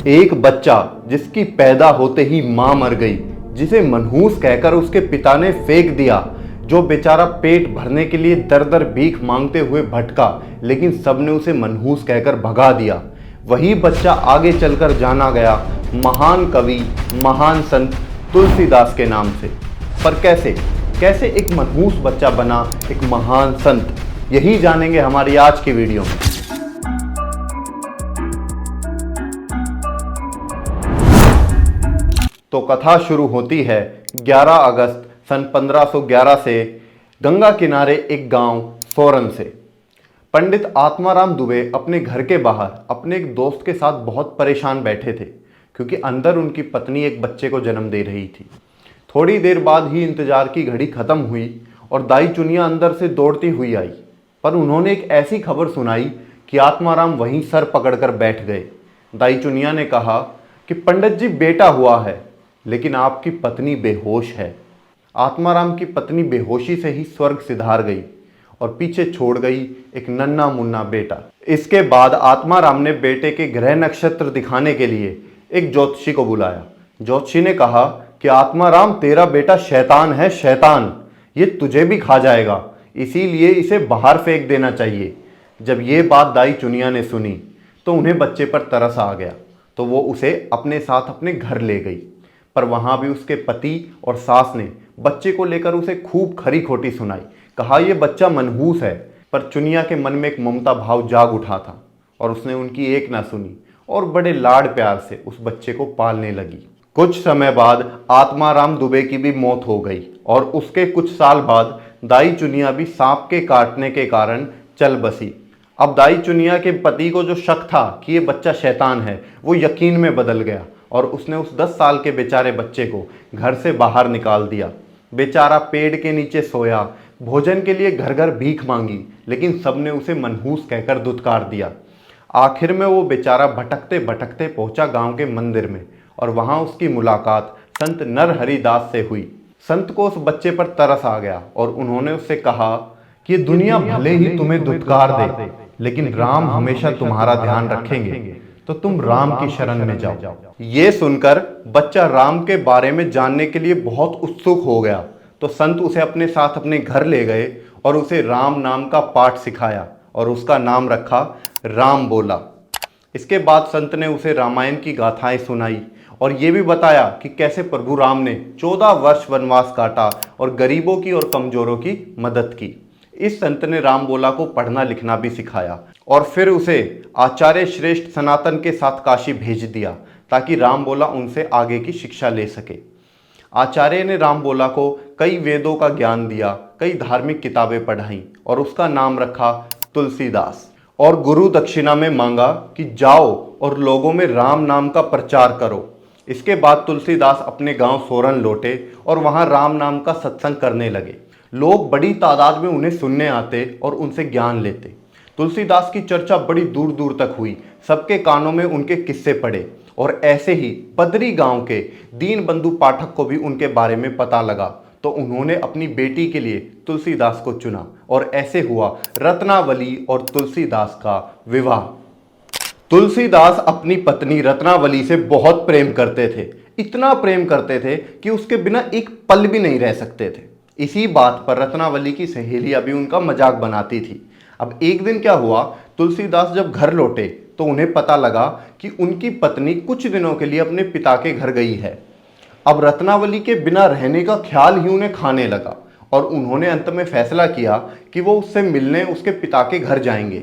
एक बच्चा जिसकी पैदा होते ही मां मर गई, जिसे मनहूस कहकर उसके पिता ने फेंक दिया, जो बेचारा पेट भरने के लिए दर दर भीख मांगते हुए भटका, लेकिन सबने उसे मनहूस कहकर भगा दिया। वही बच्चा आगे चलकर जाना गया महान कवि, महान संत तुलसीदास के नाम से। पर कैसे कैसे एक मनहूस बच्चा बना एक महान संत, यही जानेंगे हमारी आज की वीडियो में। तो कथा शुरू होती है 11 अगस्त सन 1511 से गंगा किनारे एक गांव सोरन से। पंडित आत्माराम दुबे अपने घर के बाहर अपने एक दोस्त के साथ बहुत परेशान बैठे थे, क्योंकि अंदर उनकी पत्नी एक बच्चे को जन्म दे रही थी। थोड़ी देर बाद ही इंतजार की घड़ी खत्म हुई और दाई चुनिया अंदर से दौड़ती हुई आई, पर उन्होंने एक ऐसी खबर सुनाई कि आत्माराम वहीं सर पकड़कर बैठ गए। दाई चुनिया ने कहा कि पंडित जी, बेटा हुआ है, लेकिन आपकी पत्नी बेहोश है। आत्माराम की पत्नी बेहोशी से ही स्वर्ग सिधार गई और पीछे छोड़ गई एक नन्हा मुन्ना बेटा। इसके बाद आत्माराम ने बेटे के ग्रह नक्षत्र दिखाने के लिए एक ज्योतिषी को बुलाया। ज्योतिषी ने कहा कि आत्माराम, तेरा बेटा शैतान है, शैतान, ये तुझे भी खा जाएगा, इसीलिए इसे बाहर फेंक देना चाहिए। जब ये बात दाई चुनिया ने सुनी तो उन्हें बच्चे पर तरस आ गया, तो वो उसे अपने साथ अपने घर ले गई। पर वहां भी उसके पति और सास ने बच्चे को लेकर उसे खूब खरी खोटी सुनाई। कहा यह बच्चा मनहूस है, पर चुनिया के मन में एक ममता भाव जाग उठा था और उसने उनकी एक ना सुनी और बड़े लाड प्यार से उस बच्चे को पालने लगी। कुछ समय बाद आत्माराम दुबे की भी मौत हो गई और उसके कुछ साल बाद दाई चुनिया भी सांप के काटने के कारण चल बसी। अब दाई चुनिया के पति को जो शक था कि ये बच्चा शैतान है, वो यकीन में बदल गया और उसने उस 10 साल के बेचारे बच्चे को घर से बाहर निकाल दिया। बेचारा पेड़ के नीचे सोया, भोजन के लिए घर घर भीख मांगी, लेकिन सबने उसे मनहूस कहकर दुत्कार दिया। आखिर में वो बेचारा भटकते भटकते पहुंचा गांव के मंदिर में और वहां उसकी मुलाकात संत नरहरिदास से हुई। संत को उस बच्चे पर तरस आ गया और उन्होंने उससे कहा कि दुनिया भले ही तुम्हें दुत्कार दे, लेकिन राम हमेशा तुम्हारा ध्यान रखेंगे, तो तुम राम की शरण में जाओ। ये सुनकर बच्चा राम के बारे में जानने के लिए बहुत उत्सुक हो गया, तो संत उसे अपने साथ अपने घर ले गए और उसे राम नाम का पाठ सिखाया और उसका नाम रखा राम बोला। इसके बाद संत ने उसे रामायण की गाथाएं सुनाई और ये भी बताया कि कैसे प्रभु राम ने 14 वर्ष वनवास काटा और गरीबों की और कमजोरों की मदद की। इस संत ने राम बोला को पढ़ना लिखना भी सिखाया और फिर उसे आचार्य श्रेष्ठ सनातन के साथ काशी भेज दिया, ताकि राम बोला उनसे आगे की शिक्षा ले सके। आचार्य ने राम बोला को कई वेदों का ज्ञान दिया, कई धार्मिक किताबें पढ़ाई और उसका नाम रखा तुलसीदास, और गुरु दक्षिणा में मांगा कि जाओ और लोगों में राम नाम का प्रचार करो। इसके बाद तुलसीदास अपने गांव सोरन लौटे और वहां राम नाम का सत्संग करने लगे। लोग बड़ी तादाद में उन्हें सुनने आते और उनसे ज्ञान लेते। तुलसीदास की चर्चा बड़ी दूर दूर तक हुई, सबके कानों में उनके किस्से पड़े और ऐसे ही बदरी गांव के दीनबंधु पाठक को भी उनके बारे में पता लगा, तो उन्होंने अपनी बेटी के लिए तुलसीदास को चुना और ऐसे हुआ रत्नावली और तुलसीदास का विवाह। तुलसीदास अपनी पत्नी रत्नावली से बहुत प्रेम करते थे, इतना प्रेम करते थे कि उसके बिना एक पल भी नहीं रह सकते थे। इसी बात पर रत्नावली की सहेलियां भी उनका मजाक बनाती थी। अब एक दिन क्या हुआ, तुलसीदास जब घर लौटे तो उन्हें पता लगा कि उनकी पत्नी कुछ दिनों के लिए अपने पिता के घर गई है। अब रत्नावली के बिना रहने का ख्याल ही उन्हें खाने लगा और उन्होंने अंत में फैसला किया कि वो उससे मिलने उसके पिता के घर जाएंगे।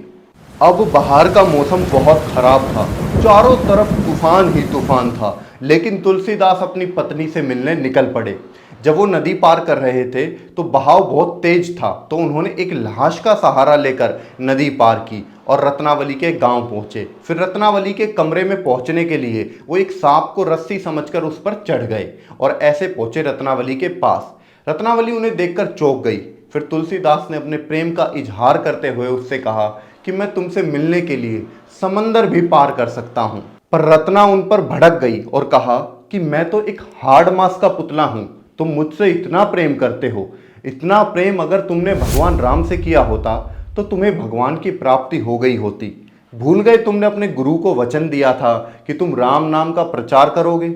अब बाहर का मौसम बहुत खराब था, चारों तरफ तूफान ही तूफान था, लेकिन तुलसीदास अपनी पत्नी से मिलने निकल पड़े। जब वो नदी पार कर रहे थे तो बहाव बहुत तेज था, तो उन्होंने एक लाश का सहारा लेकर नदी पार की और रत्नावली के गांव पहुंचे। फिर रत्नावली के कमरे में पहुंचने के लिए वो एक सांप को रस्सी समझकर उस पर चढ़ गए और ऐसे पहुंचे रत्नावली के पास। रत्नावली उन्हें देखकर चौंक गई। फिर तुलसीदास ने अपने प्रेम का इजहार करते हुए उससे कहा कि मैं तुमसे मिलने के लिए समंदर भी पार कर सकता हूँ। पर रत्ना उन पर भड़क गई और कहा कि मैं तो एक हाड़ मांस का पुतला हूँ, तुम मुझसे इतना प्रेम करते हो, इतना प्रेम अगर तुमने भगवान राम से किया होता तो तुम्हें भगवान की प्राप्ति हो गई होती। भूल गए तुमने अपने गुरु को वचन दिया था कि तुम राम नाम का प्रचार करोगे।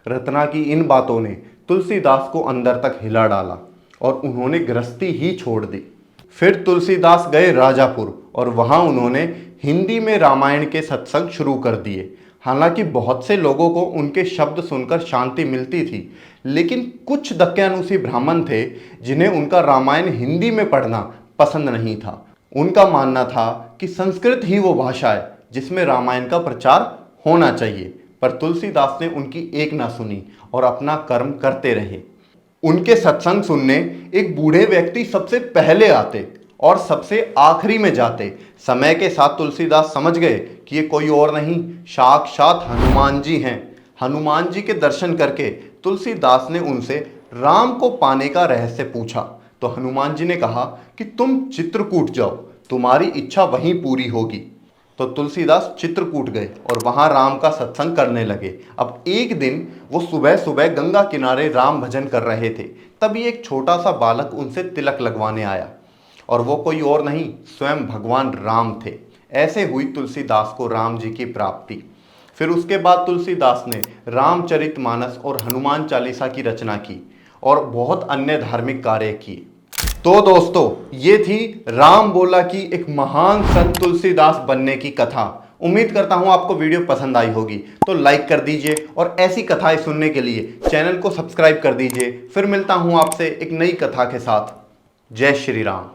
रत्ना की इन बातों ने तुलसीदास को अंदर तक हिला डाला और उन्होंने गृहस्थी ही छोड़ दी। फिर तुलसीदास गए राजापुर और वहां उन्होंने हिंदी में रामायण के सत्संग शुरू कर दिए। हालांकि बहुत से लोगों को उनके शब्द सुनकर शांति मिलती थी, लेकिन कुछ दक्यानुसी ब्राह्मण थे जिन्हें उनका रामायण हिंदी में पढ़ना पसंद नहीं था। उनका मानना था कि संस्कृत ही वो भाषा है जिसमें रामायण का प्रचार होना चाहिए। पर तुलसीदास ने उनकी एक ना सुनी और अपना कर्म करते रहे। उनके सत्संग सुनने एक बूढ़े व्यक्ति सबसे पहले आते और सबसे आखिरी में जाते। समय के साथ तुलसीदास समझ गए कि ये कोई और नहीं, साक्षात हनुमान जी हैं। हनुमान जी के दर्शन करके तुलसीदास ने उनसे राम को पाने का रहस्य पूछा तो हनुमान जी ने कहा कि तुम चित्रकूट जाओ, तुम्हारी इच्छा वहीं पूरी होगी। तो तुलसीदास चित्रकूट गए और वहां राम का सत्संग करने लगे। अब एक दिन वो सुबह सुबह गंगा किनारे राम भजन कर रहे थे, तभी एक छोटा सा बालक उनसे तिलक लगवाने आया और वो कोई और नहीं, स्वयं भगवान राम थे। ऐसे हुई तुलसीदास को राम जी की प्राप्ति। फिर उसके बाद तुलसीदास ने रामचरितमानस और हनुमान चालीसा की रचना की और बहुत अन्य धार्मिक कार्य किए। तो दोस्तों, ये थी राम बोला की एक महान संत तुलसीदास बनने की कथा। उम्मीद करता हूं आपको वीडियो पसंद आई होगी, तो लाइक कर दीजिए और ऐसी कथाएं सुनने के लिए चैनल को सब्सक्राइब कर दीजिए। फिर मिलता हूं आपसे एक नई कथा के साथ। जय श्री राम।